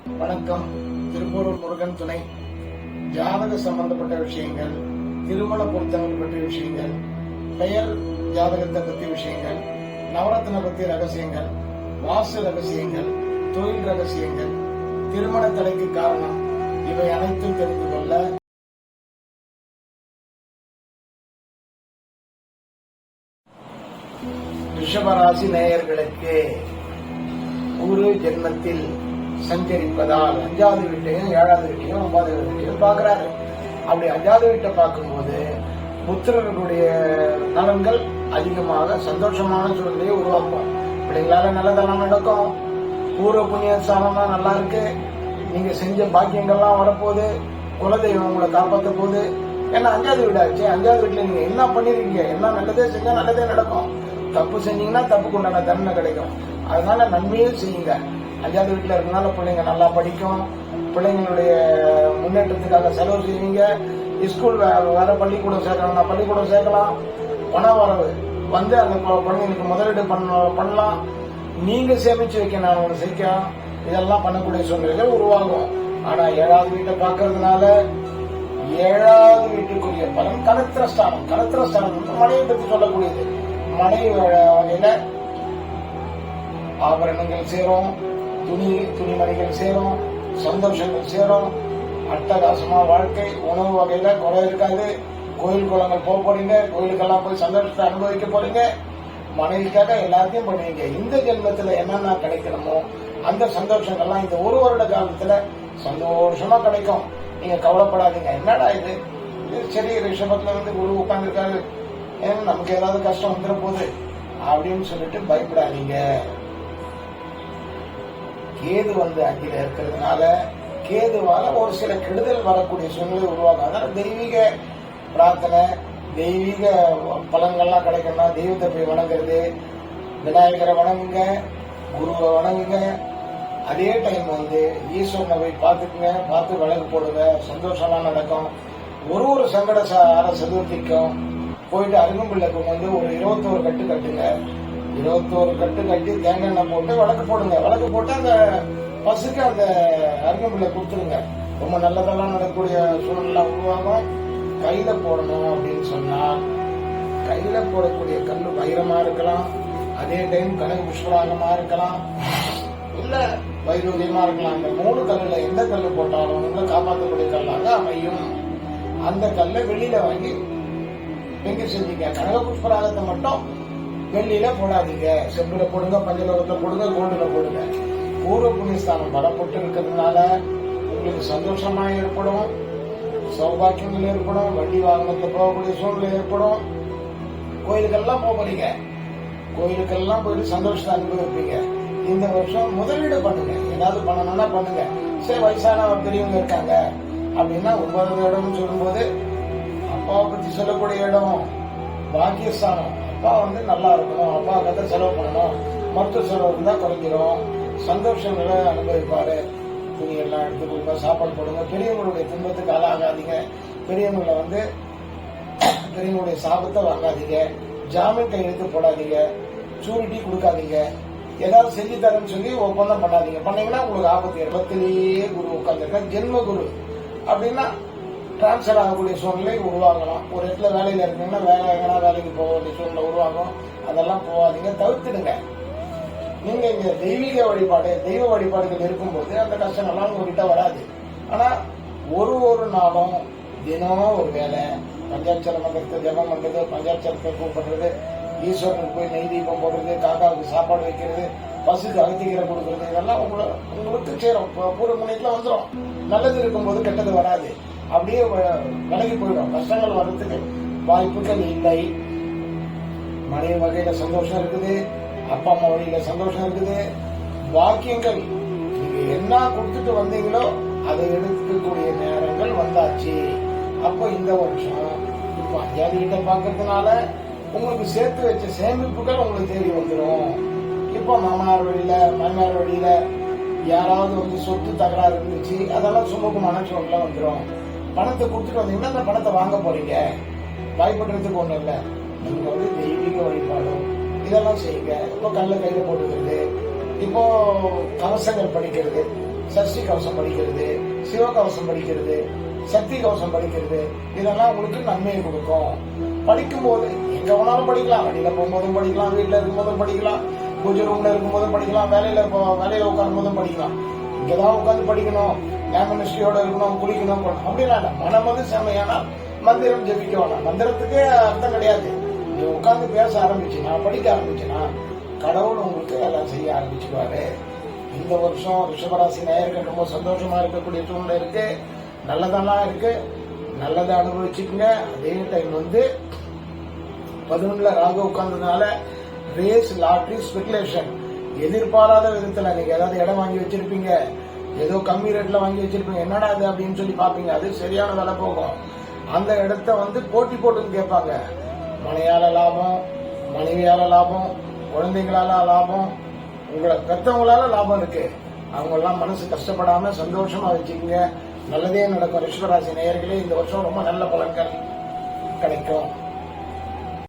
வணக்கம். திருப்பூரூர் முருகன் துணை. ஜாதக சம்பந்தப்பட்ட விஷயங்கள், திருமண பொருத்தங்கள் பற்றிய விஷயங்கள், பெயர் ஜாதகத்தை பற்றிய விஷயங்கள், நவரத்ன பற்றிய ரகசியங்கள், வாசு ரகசியங்கள், தொழில் ரகசியங்கள், திருமண தடைக்கு காரணம், இவை அனைத்தும் தெரிந்து கொள்ள ரிஷபராசி நேயர்களுக்கு ஒரு ஜென்மத்தில் சஞ்சரிப்பதால் 5வது வீட்டையும் 7வது வீட்டையும் 9வது வீட்டையும் பார்க்கிறாரு. அப்படி 5வது வீட்டை பார்க்கும்போது புத்திரர்களுடைய நலன்கள் அதிகமாக சந்தோஷமான சூழ்நிலையை உருவாக்கும். பிள்ளைங்களால நல்லதெல்லாம் நடக்கும். பூர்வ புண்ணிய ஸ்தானமா நல்லா இருக்கு. நீங்க செஞ்ச பாக்கியங்கள்லாம் வரப்போகுது. குலதெய்வம் உங்களை காப்பாற்ற போகுது. ஏன்னா 5வது வீடாச்சு. 5வது வீட்டுல நீங்க என்ன பண்ணிருக்கீங்க, என்ன நல்லதே செஞ்சா நல்லதே நடக்கும். தப்பு செஞ்சீங்கன்னா தப்புக்கு உண்டான தண்டனை கிடைக்கும். அதனால நன்மையும் செய்யுங்க. 5வது வீட்டுல இருக்கனால பிள்ளைங்க நல்லா படிக்கும். பிள்ளைங்களுடைய முன்னேற்றத்துக்காக செலவு செய்வீங்க. ஸ்கூல் வேற பள்ளிக்கூடம் சேர்க்கணும்னா பள்ளிக்கூடம் சேர்க்கலாம். பண வரவு வந்து அந்த குழந்தைங்களுக்கு முதலீடு பண்ணலாம். நீங்க சேமிச்சு வைக்கணும் சேர்க்கலாம். இதெல்லாம் பண்ணக்கூடிய சூழ்நிலைகள் உருவாகும். ஆனா 7வது வீட்டை பார்க்கறதுனால 7வது வீட்டுக்குரிய பலன் கலத்திரஸ்தானம். கலத்திரஸ்தானம் மனைவி பற்றி சொல்லக்கூடியது. மனைவி வகையில ஆபரணங்கள் சேரும், துணிமணிகள் சேரும், சந்தோஷங்கள் சேரும், அட்டகாசமா வாழ்க்கை. உணவு வகையில குறை இருக்காது. கோயில் குளங்கள் போக போறீங்க. கோயிலுக்கெல்லாம் போய் சந்தோஷத்தை அனுபவிக்க போறீங்க. மனைவிக்காக எல்லாத்தையும் பண்ணுவீங்க. இந்த ஜென்மத்துல என்னென்ன கிடைக்கணுமோ அந்த சந்தோஷங்கள்லாம் இந்த ஒரு வருட காலத்துல சந்தோஷமா கிடைக்கும். நீங்க கவலைப்படாதீங்க. என்னடா இது சரி ரிஷபத்துல வந்து குரு உட்கார்ந்துருக்காரு, ஏன்னா நமக்கு ஏதாவது கஷ்டம் வந்துட போகுது அப்படின்னு சொல்லிட்டு பயப்படாதீங்க. கேது வந்து 5ல இருக்கிறதுனால கேதுவால ஒரு சில கெடுதல் வரக்கூடிய சூழ்நிலை உருவாகும். அதனால தெய்வீக பிரார்த்தனை, தெய்வீக பலன்கள்லாம் கிடைக்கணும்னா தெய்வத்தை போய் வணங்குறது, விநாயகரை வணங்குங்க, குருவை வணங்குங்க. அதே டைம் வந்து ஈஸ்வரனை போய் பார்த்துக்குங்க, பார்த்து விளக்கு போடுங்க, சந்தோஷம்லாம் நடக்கும். ஒரு சங்கட சதுர்த்திக்கும் போயிட்டு அருகம்பிள்ளை கொண்டு வந்து ஒரு 21 கட்டு கட்டுங்க. 21 கட்டு கட்டி தேங்காய் எண்ணெய் போட்டு விளக்கு போடுங்க. விளக்கு போட்டு அந்த பசுக்கு அந்த அருகம்பிள்ளை கொடுத்துருங்க. ரொம்ப நல்லதெல்லாம் நடக்கக்கூடிய சூழ்நிலை உருவாகும். கையில போடணும் அப்படின்னு சொன்னா கையில போடக்கூடிய கல்லு வைரமா இருக்கலாம். அதே டைம் கனக புஷ்பராகமா இருக்கலாம், இல்ல வைரூரியமா இருக்கலாம். இந்த 3 கல்லுல எந்த கல்லு போட்டாலும் உங்களை காப்பாற்றக்கூடிய கல்லாக அமையும். அந்த கல்லை வெளியில வாங்கி எங்க செஞ்சீங்க. கனக புஷ்பராகத்தை மட்டும் வெள்ளியில போடாதீங்க. செம்புல போடுங்க, பஞ்சலோகத்துல போடுங்க, கோல்டுல போடுங்க. பூர்வ புண்ணியஸ்தானம் பலப்பட்டு இருக்கிறதுனால உங்களுக்கு சந்தோஷமா ஏற்படும், சௌபாக்கியங்கள் ஏற்படும், வண்டி வாகனத்துல போகக்கூடிய சூழ்நிலை ஏற்படும். கோயிலுக்கெல்லாம் போறீங்க, கோயிலுக்கெல்லாம் போயிட்டு சந்தோஷத்தை அனுபவிப்பீங்க. இந்த வருஷம் முதலீடு பண்ணுங்க. ஏதாவது பண்ணணும்னா பண்ணுங்க. சரி வயசான பெரியவங்க இருக்காங்க அப்படின்னா 9வது இடம்னு சொல்லும்போது அப்பாவை பத்தி சொல்லக்கூடிய இடம் பாக்கியஸ்தானம். அப்பா வந்து நல்லா இருக்கணும், அப்பா கதை செலவு பண்ணணும், மருத்துவ செலவு இருந்தா குறைஞ்சிரும், சந்தோஷங்களை அனுபவிப்பாரு. துணி எல்லாம் எடுத்து கொடுங்க, சாப்பாடு போடுங்க. பெரியவங்களுடைய துன்பத்துக்கு ஆளாகாதீங்க. பெரியவங்களை வந்து பெரியவங்களுடைய சாபத்தை வாங்காதீங்க. ஜாமீன் கையெழுத்து போடாதீங்க. சூரிட்டி கொடுக்காதீங்க. ஏதாவது செஞ்சு தரேன்னு சொல்லி ஒப்பந்தம் பண்ணாதீங்க. பண்ணீங்கன்னா உங்களுக்கு ஆபத்து. 10லேயே குரு உட்காந்துருக்க ஜென்ம குரு அப்படின்னா டிரான்ஸ்பர் ஆகக்கூடிய சூழ்நிலை உருவாகலாம். ஒரு இடத்துல வேலையில இருக்கீங்கன்னா எங்கன்னா வேலைக்கு போக வேண்டிய சூழ்நிலை உருவாகும். அதெல்லாம் போகாதீங்க, தவிர்த்துடுங்க. நீங்க இங்க தெய்வீக வழிபாடு, தெய்வ வழிபாடுகள் இருக்கும்போது அந்த கஷ்டம் எல்லாம் உங்ககிட்ட வராது. ஆனா ஒரு நாளும் தினம் ஒரு வேலை, பஞ்சாட்சர மந்திரத்தை ஜபம் பண்றது, பஞ்சாட்சரத்தை கூப்பிடுறது, ஈஸ்வரனுக்கு போய் நெய் தீபம் போடுறது, காக்காவுக்கு சாப்பாடு வைக்கிறது, பசுக்கு அகத்திக்கீரை கொடுக்கறது, இதெல்லாம் உங்களுக்கு சேரும். பூர்வ முனைக்குள்ள வந்துடும். நல்லது இருக்கும்போது கெட்டது வராது. அப்படியே விலகி போயிடும். கஷ்டங்கள் வர்றதுக்கு வாய்ப்புகள் இல்லை. மனைவி வகையில சந்தோஷம் இருக்குது, அப்பா அம்மா வழியில சந்தோஷம் இருக்குது. வாக்கியங்கள் நீங்க என்ன கொடுத்துட்டு வந்தீங்களோ அதை எடுக்கக்கூடிய நேரங்கள் வந்தாச்சு. அப்போ இந்த வருஷம் இப்போ 5வது வீட்டை பார்க்கறதுனால உங்களுக்கு சேர்த்து வச்ச சேமிப்புகள் உங்களுக்கு தேடி வந்துடும். இப்போ மாமனார் வழியில மாமியார் வழியில யாராவது வந்து சொத்து தகராறு இருந்துச்சு, அதெல்லாம் சுமூகமான சூழ்நிலை வந்துடும். பணத்தை கொடுத்துட்டு வந்தீங்கன்னா அந்த பணத்தை வாங்க போறீங்க. பயப்படுறதுக்கு ஒண்ணும் இல்லை. நீங்க வந்து தெய்வீக வழிபாடும் இதெல்லாம் செய்யுங்க. இப்போ கல்ல கையில போட்டுக்கிறது, இப்போ கவசங்கள் படிக்கிறது, சஷ்டி கவசம் படிக்கிறது, சிவகவசம் படிக்கிறது, சக்தி கவசம் படிக்கிறது, இதெல்லாம் உங்களுக்கு நன்மையை கொடுக்கும். படிக்கும் போது எங்க வேணாலும் படிக்கலாம், வண்டியில போகும்போதும் படிக்கலாம், வீட்டுல இருக்கும் போதும் படிக்கலாம், பூஜை ரூம்ல இருக்கும் போதும் படிக்கலாம், வேலையில உட்காரும் போதும் படிக்கலாம். இங்கதான் உட்காந்து படிக்கணும், ஞாபகநிஷ்டையோட இருக்கணும், குளிக்கணும், அப்படிலாம் இல்ல. மனம் வந்து செம்மையானா மந்திரம் ஜெபிக்க வேணாம். மந்திரத்துக்கு அர்த்தம் கிடையாது. நீ உட்காந்து பேச ஆரம்பிச்சுனா, படிக்க ஆரம்பிச்சுனா கடவுள் உங்களுக்கு எல்லாம் செய்ய ஆரம்பிச்சுக்குவாரு. இந்த வருஷம் ரிஷபராசி நேயர்கள் ரொம்ப சந்தோஷமா இருக்கக்கூடிய சூழ்நிலை இருக்கு. நல்லதெல்லாம் இருக்கு, நல்லதை அனுபவிச்சுக்குங்க. அதே டைம் வந்து 11ல ராகு உட்கார்ந்ததுனால ரேஸ், லாட்டரி, ஸ்பெகுலேஷன், எதிர்பாராத விதத்துல நீங்க ஏதாவது இடம் வாங்கி வச்சிருப்பீங்க, ஏதோ கம்மி ரேட்ல வாங்கி வச்சிருப்பீங்க, என்னடா அது அப்படின்னு சொல்லி பாப்பீங்க, அது சரியான விலை போகும். அந்த இடத்த வந்து போட்டி போட்டுன்னு கேட்பாங்க. மனையால லாபம், மனைவியால லாபம், குழந்தைங்களால லாபம், உங்களை பெற்றவங்களால லாபம் இருக்கு. அவங்க எல்லாம் மனசு கஷ்டப்படாம சந்தோஷமா வச்சுக்கோங்க. நல்லதே நடக்கும். ரிஷபராசி நேயர்களே, இந்த வருஷம் ரொம்ப நல்ல பலன்கள் கிடைக்கும்.